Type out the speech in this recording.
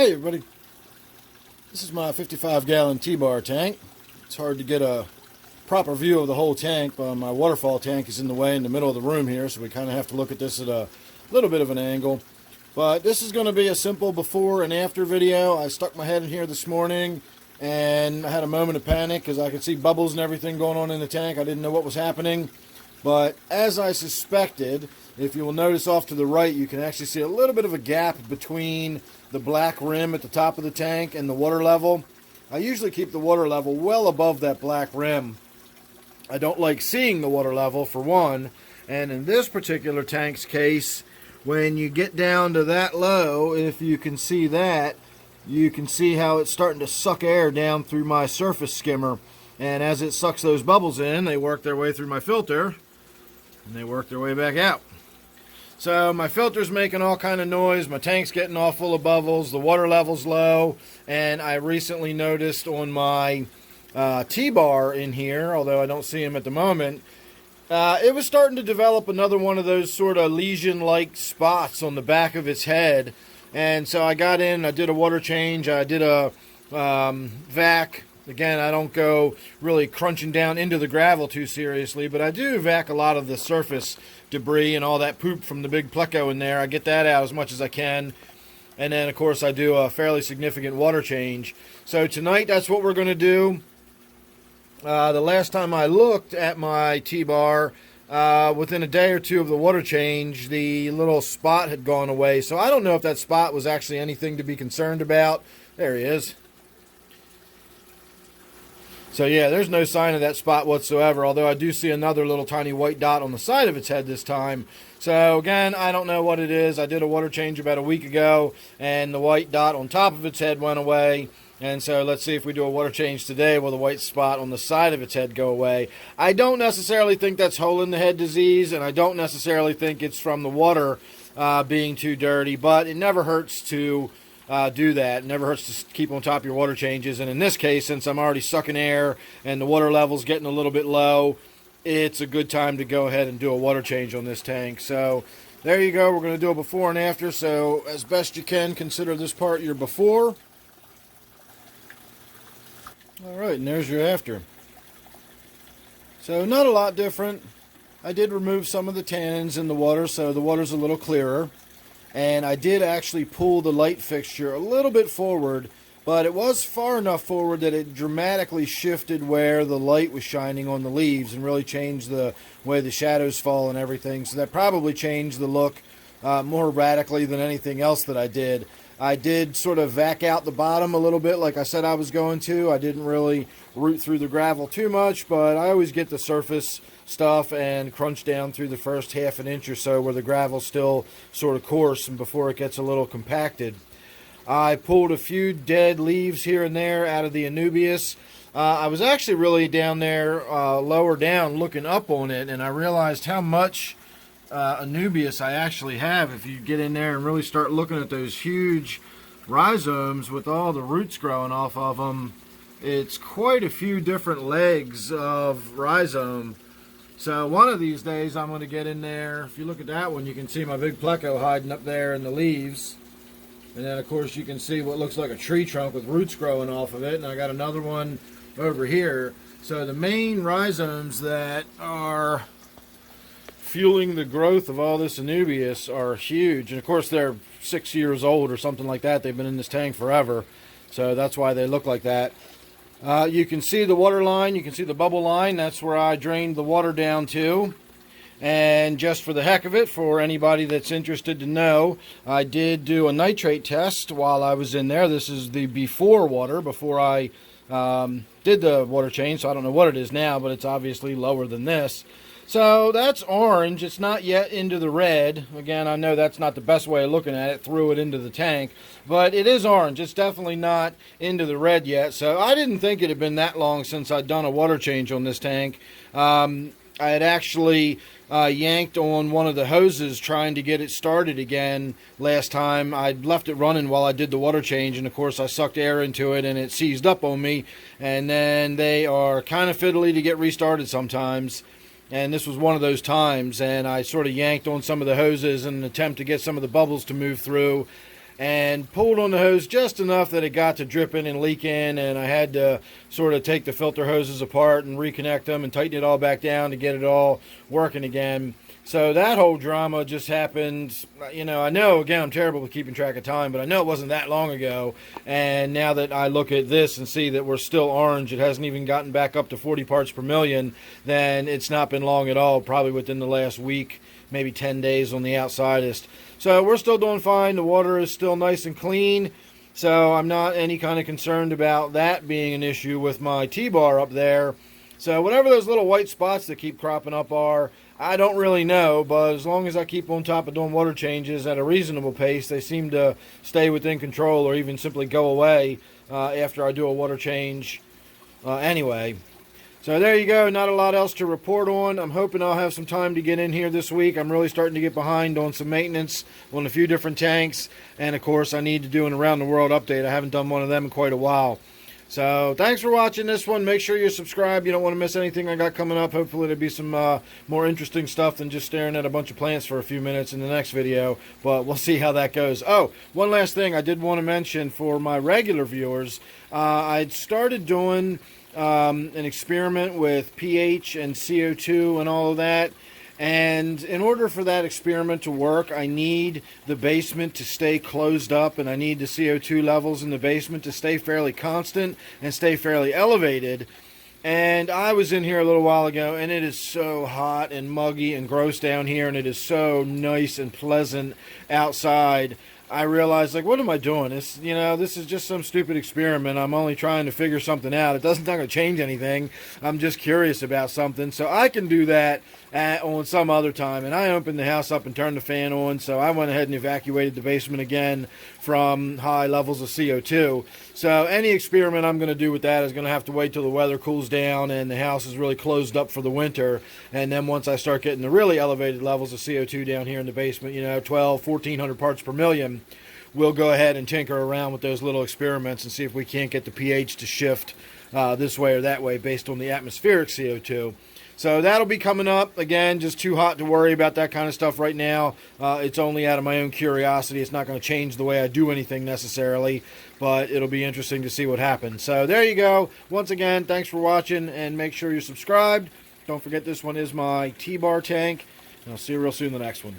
Hey everybody, this is my 55-gallon T-bar tank. It's hard to get a proper view of the whole tank, but my waterfall tank is in the way in the middle of the room here, so we kind of have to look at this at a little bit of an angle. But this is going to be a simple before and after video. I stuck my head in here this morning and I had a moment of panic because I could see bubbles and everything going on in the tank. I didn't know what was happening. But as I suspected, if you will notice off to the right, you can actually see a little bit of a gap between the black rim at the top of the tank and the water level. I usually keep the water level well above that black rim. I don't like seeing the water level, for one, and in this particular tank's case, when you get down to that low, if you can see that, you can see how it's starting to suck air down through my surface skimmer. And as it sucks those bubbles in, they work their way through my filter, and they work their way back out. So my filter's making all kind of noise, my tank's getting all full of bubbles, the water level's low, and I recently noticed on my T-bar in here, although I don't see him at the moment, it was starting to develop another one of those sort of lesion-like spots on the back of its head. And so I got in, I did a water change, I did a vac. Again, I don't go really crunching down into the gravel too seriously, but I do vac a lot of the surface debris and all that poop from the big pleco in there. I get that out as much as I can. And then, of course, I do a fairly significant water change. So tonight, that's what we're going to do. The last time I looked at my T-bar, within a day or two of the water change, the little spot had gone away. So I don't know if that spot was actually anything to be concerned about. There he is. So yeah, there's no sign of that spot whatsoever, although I do see another little tiny white dot on the side of its head this time. So again, I don't know what it is. I did a water change about a week ago, and the white dot on top of its head went away. And so let's see if we do a water change today. Will the white spot on the side of its head go away? I don't necessarily think that's hole in the head disease, and I don't necessarily think it's from the water being too dirty, but it never hurts to do that. It never hurts to keep on top of your water changes. And in this case, since I'm already sucking air and the water level's getting a little bit low, it's a good time to go ahead and do a water change on this tank. So there you go. We're going to do a before and after. So as best you can, consider this part your before. Alright, and there's your after. So not a lot different. I did remove some of the tannins in the water, so the water's a little clearer. And I did actually pull the light fixture a little bit forward, but it was far enough forward that it dramatically shifted where the light was shining on the leaves and really changed the way the shadows fall and everything. So that probably changed the look more radically than anything else that I did. I did sort of vac out the bottom a little bit like I said I was going to. I didn't really root through the gravel too much, but I always get the surface stuff and crunch down through the first half an inch or so where the gravel's still sort of coarse and before it gets a little compacted. I pulled a few dead leaves here and there out of the Anubias. I was actually really down there lower down looking up on it, and I realized how much Anubias I actually have. If you get in there and really start looking at those huge rhizomes with all the roots growing off of them, it's quite a few different legs of rhizome. So one of these days I'm going to get in there. If you look at that one, you can see my big pleco hiding up there in the leaves. And then of course you can see what looks like a tree trunk with roots growing off of it. And I got another one over here. So the main rhizomes that are fueling the growth of all this Anubias are huge. And of course they're 6 years old or something like that. They've been in this tank forever. So that's why they look like that. You can see the water line, you can see the bubble line. That's where I drained the water down to. And just for the heck of it, for anybody that's interested to know, I did do a nitrate test while I was in there. This is the before water, before I did the water change. So I don't know what it is now, but it's obviously lower than this. So that's orange. It's not yet into the red. Again, I know that's not the best way of looking at it. Threw it into the tank. But it is orange. It's definitely not into the red yet. So I didn't think it had been that long since I'd done a water change on this tank. I had actually yanked on one of the hoses trying to get it started again last time. I'd left it running while I did the water change, and of course I sucked air into it and it seized up on me. And then they are kind of fiddly to get restarted sometimes. And this was one of those times, and I sort of yanked on some of the hoses in an attempt to get some of the bubbles to move through. and pulled on the hose just enough that it got to dripping and leaking, and I had to sort of take the filter hoses apart and reconnect them and tighten it all back down to get it all working again. So that whole drama just happened. You know, I know, again, I'm terrible with keeping track of time, but I know it wasn't that long ago. And now that I look at this and see that we're still orange, it hasn't even gotten back up to 40 parts per million, then it's not been long at all, probably within the last week, maybe 10 days on the outsidest. So we're still doing fine. The water is still nice and clean. So I'm not any kind of concerned about that being an issue with my T-bar up there. So whatever those little white spots that keep cropping up are, I don't really know, but as long as I keep on top of doing water changes at a reasonable pace, they seem to stay within control or even simply go away after I do a water change anyway. So there you go. Not a lot else to report on. I'm hoping I'll have some time to get in here this week. I'm really starting to get behind on some maintenance on a few different tanks. And, of course, I need to do an Around the World update. I haven't done one of them in quite a while. So thanks for watching this one. Make sure you're subscribed. You don't want to miss anything I got coming up. Hopefully there'll be some more interesting stuff than just staring at a bunch of plants for a few minutes in the next video. But we'll see how that goes. Oh, one last thing I did want to mention for my regular viewers. I'd started doing an experiment with pH and CO2 and all of that. And in order for that experiment to work, I need the basement to stay closed up, and I need the CO2 levels in the basement to stay fairly constant and stay fairly elevated. And I was in here a little while ago, and it is so hot and muggy and gross down here, and it is so nice and pleasant outside. I realized, like, what am I doing? This is just some stupid experiment. I'm only trying to figure something out. It's not going to change anything. I'm just curious about something. So I can do that on some other time. And I opened the house up and turned the fan on. So I went ahead and evacuated the basement again from high levels of CO2. So any experiment I'm going to do with that is going to have to wait till the weather cools down and the house is really closed up for the winter. And then once I start getting the really elevated levels of CO2 down here in the basement, 1,400 parts per million, we'll go ahead and tinker around with those little experiments and see if we can't get the pH to shift this way or that way based on the atmospheric CO2. So that'll be coming up. Again, just too hot to worry about that kind of stuff right now. It's only out of my own curiosity. It's not going to change the way I do anything necessarily, but it'll be interesting to see what happens. So there you go. Once again, thanks for watching, and make sure you're subscribed. Don't forget, this one is my T-bar tank, and I'll see you real soon in the next one.